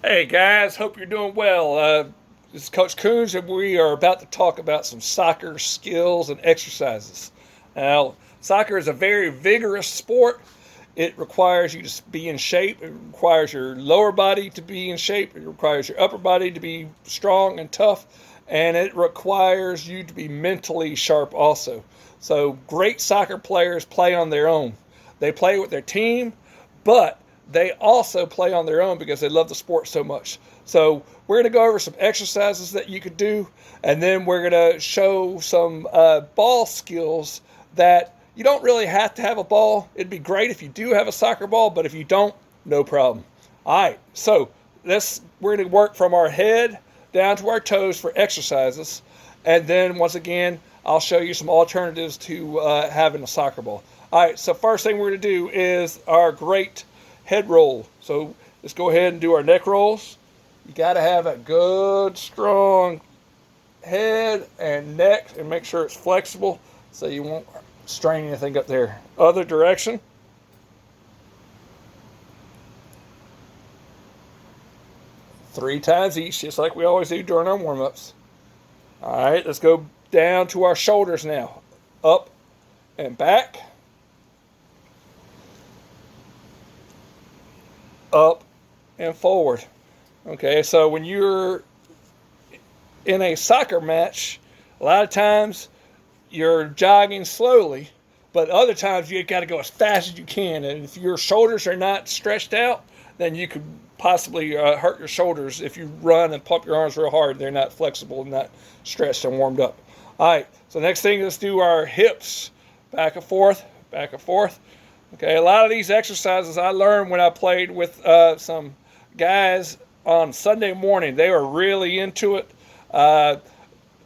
Hey guys, hope you're doing well. This is Coach Coons, and we are about to talk about some soccer skills and exercises. Now, soccer is a very vigorous sport. It requires you to be in shape. It requires your lower body to be in shape. It requires your upper body to be strong and tough. And it requires you to be mentally sharp also. So, great soccer players play on their own. They play with their team, but they also play on their own because they love the sport so much. So we're going to go over some exercises that you could do, and then we're going to show some ball skills that you don't really have to have a ball. It'd be great if you do have a soccer ball, but if you don't, no problem. All right, so we're going to work from our head down to our toes for exercises, and then once again, I'll show you some alternatives to having a soccer ball. All right, so first thing we're going to do is our great head roll. So let's go ahead and do our neck rolls. You got to have a good, strong head and neck and make sure it's flexible so you won't strain anything up there. Other direction. Three times each, just like we always do during our warm-ups. All right, let's go down to our shoulders now. Up and back. Up and forward. Okay, so when you're in a soccer match, a lot of times you're jogging slowly, but other times you got to go as fast as you can. And if your shoulders are not stretched out, then you could possibly hurt your shoulders if you run and pump your arms real hard. They're not flexible and not stretched and warmed up. All right, so next thing, let's do our hips. Back and forth, back and forth. Okay, a lot of these exercises I learned when I played with some guys on Sunday morning. They were really into it,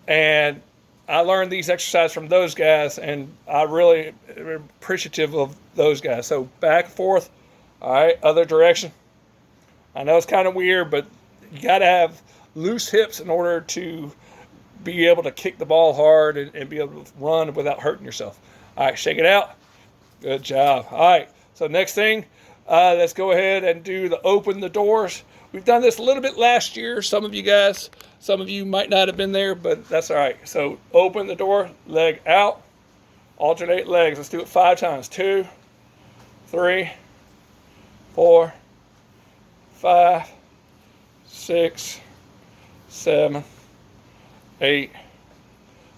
and I learned these exercises from those guys, and I really am appreciative of those guys. So back and forth. All right, other direction. I know it's kind of weird, but you got to have loose hips in order to be able to kick the ball hard and be able to run without hurting yourself. All right, shake it out. Good job. All right, so next thing, let's go ahead and do the open the doors. We've done this a little bit last year. Some of you might not have been there, but that's all right. So open the door, leg out, alternate legs. Let's do it 5 times. 2, 3, 4, 5, 6, 7, 8,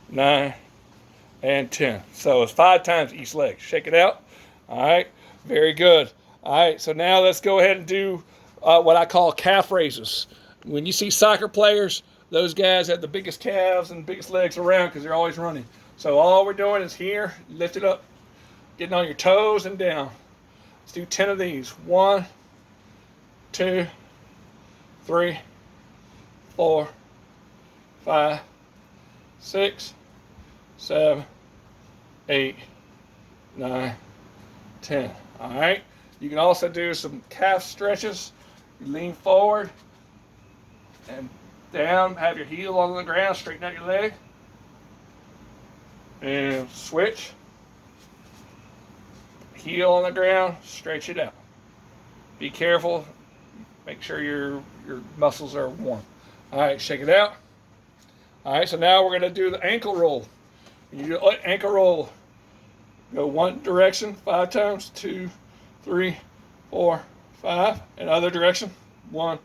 9, and 10. So it's 5 times each leg. Shake it out. All right. Very good. All right. So now let's go ahead and do what I call calf raises. When you see soccer players, those guys have the biggest calves and biggest legs around because they're always running. So all we're doing is here, lift it up, getting on your toes and down. Let's do 10 of these. 1, 2, 3, 4, 5, 6, 7, 8, 9, 10. All right. You can also do some calf stretches. You lean forward and down. Have your heel on the ground. Straighten out your leg. And switch. Heel on the ground. Stretch it out. Be careful. Make sure your muscles are warm. All right. Shake it out. All right. So now we're going to do the ankle roll. You do ankle roll. Go one direction 5 times. 2, 3, 4, 5. And other direction. 1,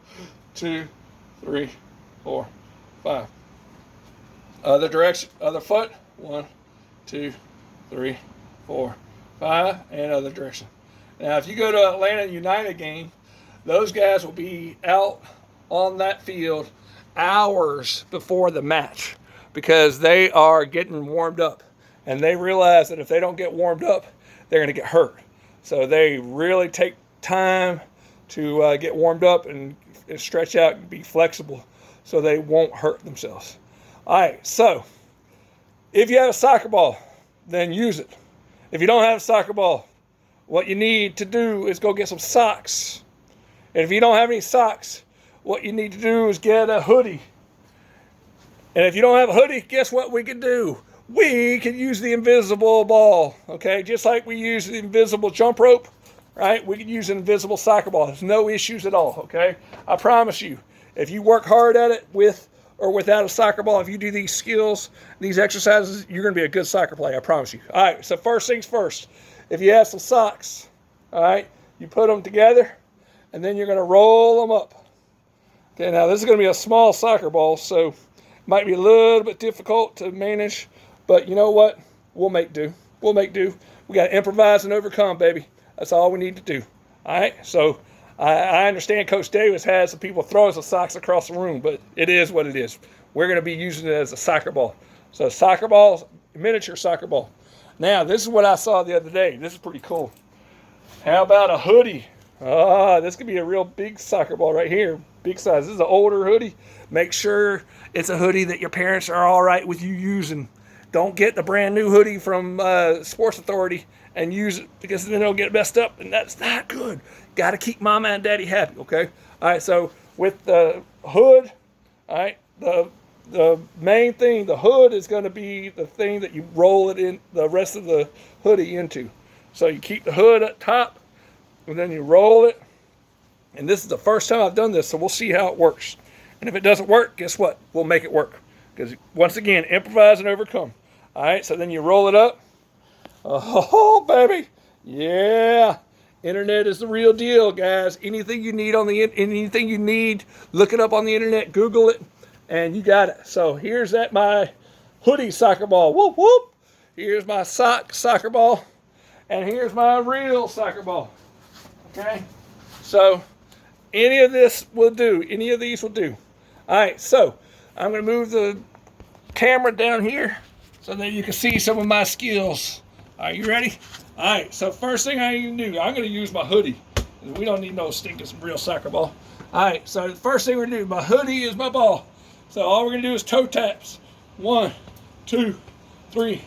2, 3, 4, 5. Other direction. Other foot. 1, 2, 3, 4, 5. And other direction. Now, if you go to Atlanta United game, those guys will be out on that field hours before the match because they are getting warmed up. And they realize that if they don't get warmed up, they're going to get hurt. So they really take time to get warmed up and stretch out and be flexible so they won't hurt themselves. All right, so if you have a soccer ball, then use it. If you don't have a soccer ball, what you need to do is go get some socks. And if you don't have any socks, what you need to do is get a hoodie. And if you don't have a hoodie, guess what we can do? We can use the invisible ball, okay? Just like we use the invisible jump rope, right? We can use an invisible soccer ball. There's no issues at all, okay? I promise you, if you work hard at it with or without a soccer ball, if you do these skills, these exercises, you're going to be a good soccer player, I promise you. All right, so first things first, if you have some socks, all right, you put them together, and then you're going to roll them up. Okay, now this is going to be a small soccer ball, so it might be a little bit difficult to manage, but you know what? We'll make do. We'll make do. We got to improvise and overcome, baby. That's all we need to do. All right, so I understand Coach Davis has some people throwing some socks across the room, but it is what it is. We're going to be using it as a soccer ball. So soccer ball, miniature soccer ball. Now, this is what I saw the other day. This is pretty cool. How about a hoodie? This could be a real big soccer ball right here. Big size. This is an older hoodie. Make sure it's a hoodie that your parents are all right with you using. Don't get the brand new hoodie from Sports Authority and use it, because then it'll get messed up, and that's not good. Got to keep mama and daddy happy, okay? All right, so with the hood, all right, the main thing, the hood is going to be the thing that you roll it in, the rest of the hoodie into. So you keep the hood at top, and then you roll it. And this is the first time I've done this, so we'll see how it works. And if it doesn't work, guess what? We'll make it work. Because once again, improvise and overcome. All right, so then you roll it up. Oh, baby. Yeah. Internet is the real deal, guys. Anything you need look it up on the internet, Google it, and you got it. So here's my hoodie soccer ball. Whoop, whoop. Here's my soccer ball, and here's my real soccer ball. Okay? So any of this will do. Any of these will do. All right, so I'm going to move the camera down here so that you can see some of my skills. Are you ready? All right, so first thing I need to do, I'm going to use my hoodie. We don't need no stinking real soccer ball. All right, so the first thing we're going to do, my hoodie is my ball. So all we're going to do is toe taps. 1, 2, 3,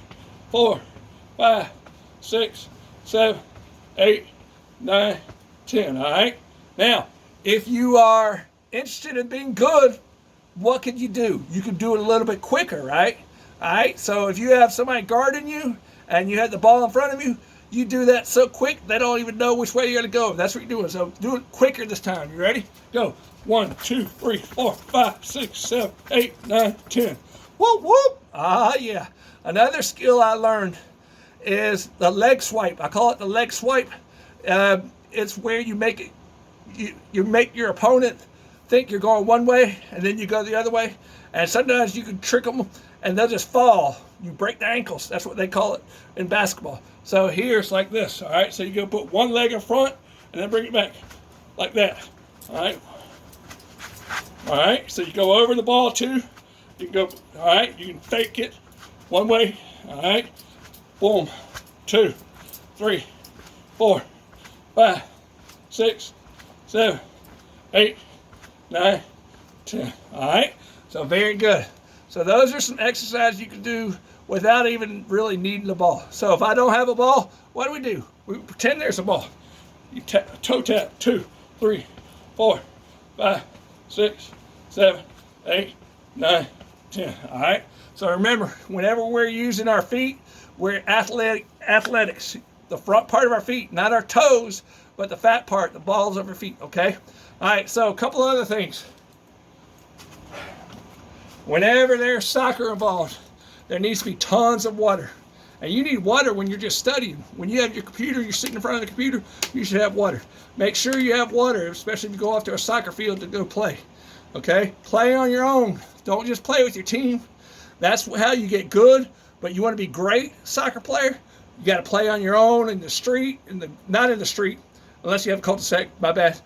4, 5, 6, 7, 8, 9, 10. All right? Now, if you are interested in being good, what could you do? You could do it a little bit quicker, right? All right, so if you have somebody guarding you and you have the ball in front of you, you do that so quick they don't even know which way you're going to go. That's what you're doing. So do it quicker this time. You ready? Go. 1, 2, 3, 4, 5, 6, 7, 8, 9, 10. Whoop, whoop. Ah, yeah. Another skill I learned is the leg swipe. I call it the leg swipe. It's where you make it, you make your opponent think you're going one way, and then you go the other way. And sometimes you can trick them, and they'll just fall. You break their ankles. That's what they call it in basketball. So here's like this, all right? So you go put one leg in front, and then bring it back like that, all right? All right, so you go over the ball too. You can go, all right, you can fake it one way, all right? Boom, 2, 3, 4, 5, 6, 7, 8, 9, 10, all right? So very good. So those are some exercises you can do without even really needing the ball. So if I don't have a ball, what do? We pretend there's a ball. You toe tap, 2, 3, 4, 5, 6, 7, 8, 9, 10. All right? So remember, whenever we're using our feet, we're athletics. The front part of our feet, not our toes, but the fat part, the balls of our feet, okay? All right, so a couple other things. Whenever there's soccer involved, there needs to be tons of water. And you need water when you're just studying. When you have your computer, you're sitting in front of the computer, you should have water. Make sure you have water, especially if you go off to a soccer field to go play. Okay? Play on your own. Don't just play with your team. That's how you get good. But you want to be great soccer player, you got to play on your own in the street, not in the street, unless you have a cul-de-sac, my bad.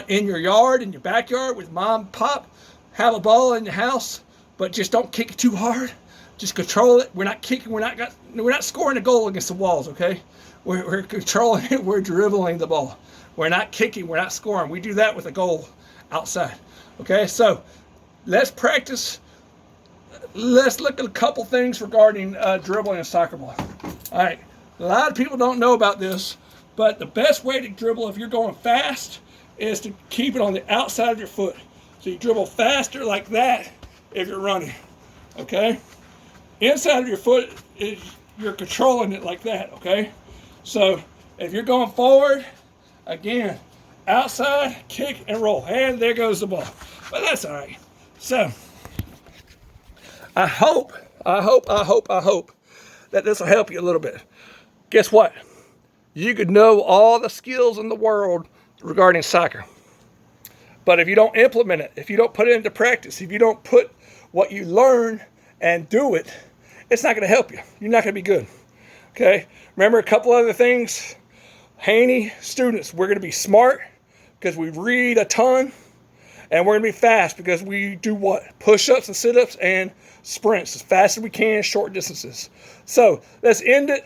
In your yard, in your backyard with mom, pop. Have a ball in your house, but just don't kick it too hard. Just control it. We're not kicking. We're not scoring a goal against the walls. Okay, we're controlling it. We're dribbling the ball. We're not kicking. We're not scoring. We do that with a goal outside. Okay, so let's practice. Let's look at a couple things regarding dribbling a soccer ball. All right, a lot of people don't know about this, but the best way to dribble if you're going fast is to keep it on the outside of your foot. So you dribble faster like that if you're running, okay? Inside of your foot, you're controlling it like that, okay? So if you're going forward, Again, outside, kick, and roll. And there goes the ball. But that's all right. So, I hope that this will help you a little bit. Guess what? You could know all the skills in the world regarding soccer. But if you don't implement it, if you don't put it into practice, if you don't put what you learn and do it, it's not going to help you. You're not going to be good. Okay? Remember a couple other things? Haney students, we're going to be smart because we read a ton, and we're going to be fast because we do what? Push-ups and sit-ups and sprints as fast as we can, short distances. So let's end it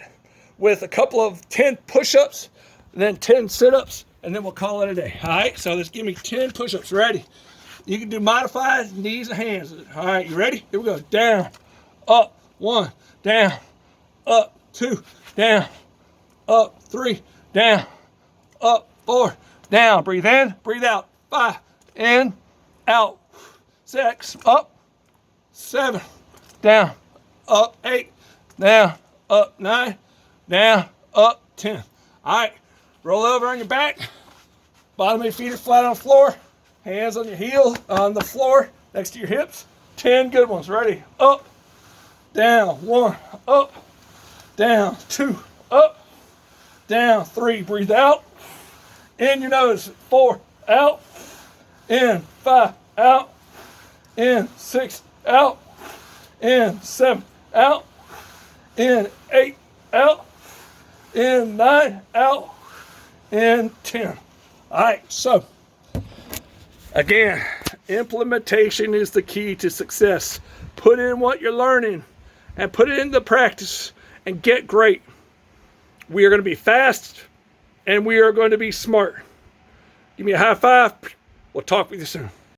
with a couple of 10 push-ups, and then 10 sit-ups, and then we'll call it a day. All right, so let's give me 10 push-ups. Ready? You can do modified knees and hands. All right, you ready? Here we go. Down, up, 1, down, up, 2, down, up, 3, down, up, 4, down. Breathe in, breathe out. 5, in, out. 6, up, 7, down, up, 8, down, up, 9, down, up, 10. All right, roll over on your back. Bottom of your feet are flat on the floor. Hands on your heel, on the floor, next to your hips. 10 good ones. Ready? Up, down, 1, up, down, 2, up, down, 3. Breathe out. In your nose. 4, out. In, 5, out. In, 6, out. In, 7, out. In, 8, out. In, 9, out. In, 10. All right, so again, implementation is the key to success. Put in what you're learning and put it into practice and get great. We are going to be fast and we are going to be smart. Give me a high five. We'll talk with you soon.